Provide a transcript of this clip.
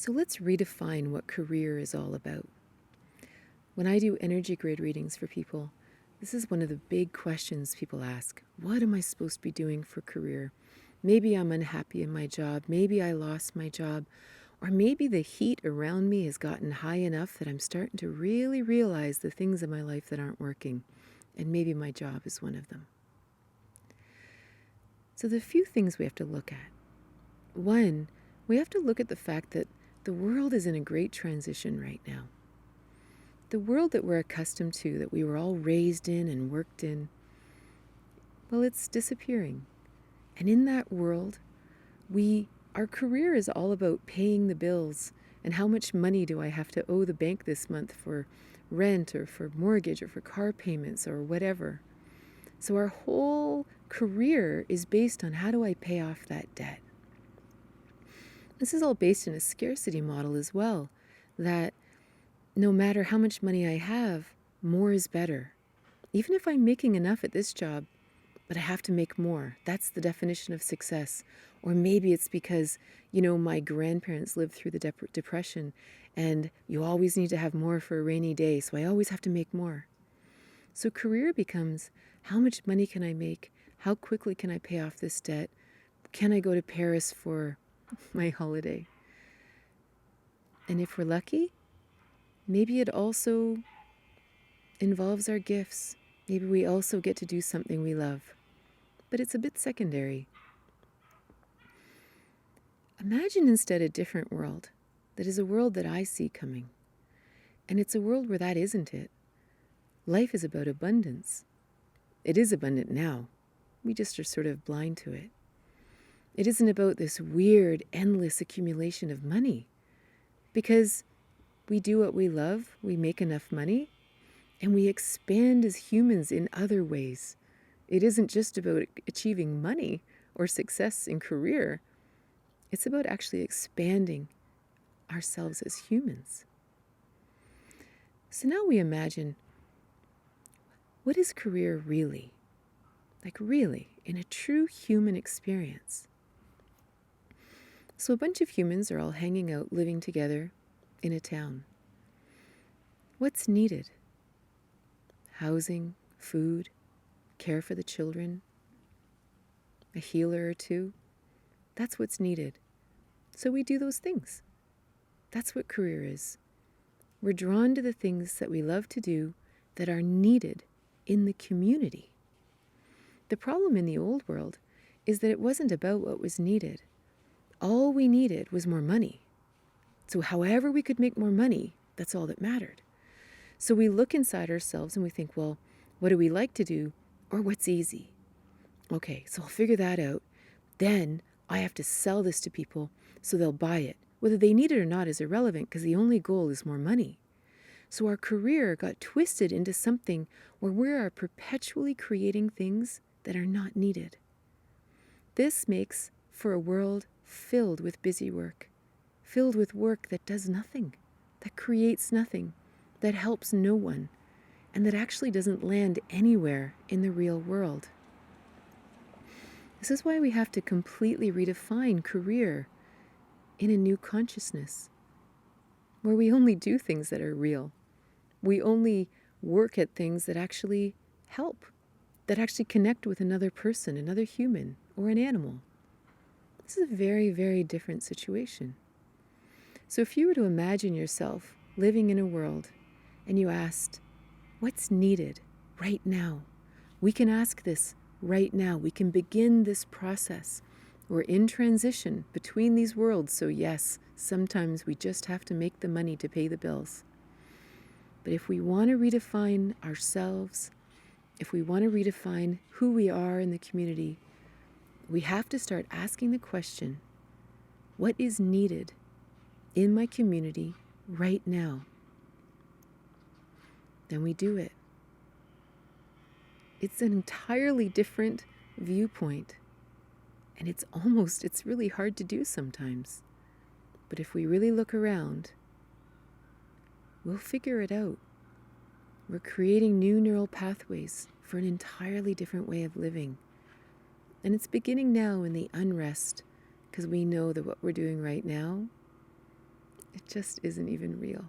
So let's redefine what career is all about. When I do energy grid readings for people, this is one of the big questions people ask. What am I supposed to be doing for career? Maybe I'm unhappy in my job. Maybe I lost my job. Or maybe the heat around me has gotten high enough that I'm starting to really realize the things in my life that aren't working. And maybe my job is one of them. So there are a few things we have to look at. One, we have to look at the fact that the world is in a great transition right now. The world that we're accustomed to, that we were all raised in and worked in, well, it's disappearing. And in that world, our career is all about paying the bills and how much money do I have to owe the bank this month for rent or for mortgage or for car payments or whatever. So our whole career is based on how do I pay off that debt. This is all based in a scarcity model as well, that no matter how much money I have, more is better. Even if I'm making enough at this job, but I have to make more. That's the definition of success. Or maybe it's because, my grandparents lived through the Depression and you always need to have more for a rainy day, so I always have to make more. So career becomes, how much money can I make? How quickly can I pay off this debt? Can I go to Paris for my holiday? And if we're lucky, maybe it also involves our gifts. Maybe we also get to do something we love. But it's a bit secondary. Imagine instead a different world that is a world that I see coming. And it's a world where that isn't it. Life is about abundance. It is abundant now. We just are sort of blind to it. It isn't about this weird, endless accumulation of money. Because we do what we love, we make enough money, and we expand as humans in other ways. It isn't just about achieving money or success in career. It's about actually expanding ourselves as humans. So now we imagine, what is career really? Like really, in a true human experience. So a bunch of humans are all hanging out, living together in a town. What's needed? Housing, food, care for the children, a healer or two. That's what's needed. So we do those things. That's what career is. We're drawn to the things that we love to do that are needed in the community. The problem in the old world is that it wasn't about what was needed. All we needed was more money. So however we could make more money, that's all that mattered. So we look inside ourselves and we think, well, what do we like to do or what's easy? Okay, so I'll figure that out. Then I have to sell this to people so they'll buy it. Whether they need it or not is irrelevant because the only goal is more money. So our career got twisted into something where we are perpetually creating things that are not needed. This makes for a world filled with busy work, filled with work that does nothing, that creates nothing, that helps no one, and that actually doesn't land anywhere in the real world. This is why we have to completely redefine career in a new consciousness, where we only do things that are real. We only work at things that actually help, that actually connect with another person, another human, or an animal. This is a very, very different situation. So if you were to imagine yourself living in a world and you asked, what's needed right now? We can ask this right now. We can begin this process. We're in transition between these worlds, so yes, sometimes we just have to make the money to pay the bills. But if we want to redefine ourselves, if we want to redefine who we are in the community, we have to start asking the question, what is needed in my community right now? Then we do it. It's an entirely different viewpoint. And it's really hard to do sometimes. But if we really look around, we'll figure it out. We're creating new neural pathways for an entirely different way of living. And it's beginning now in the unrest, because we know that what we're doing right now It just isn't even real.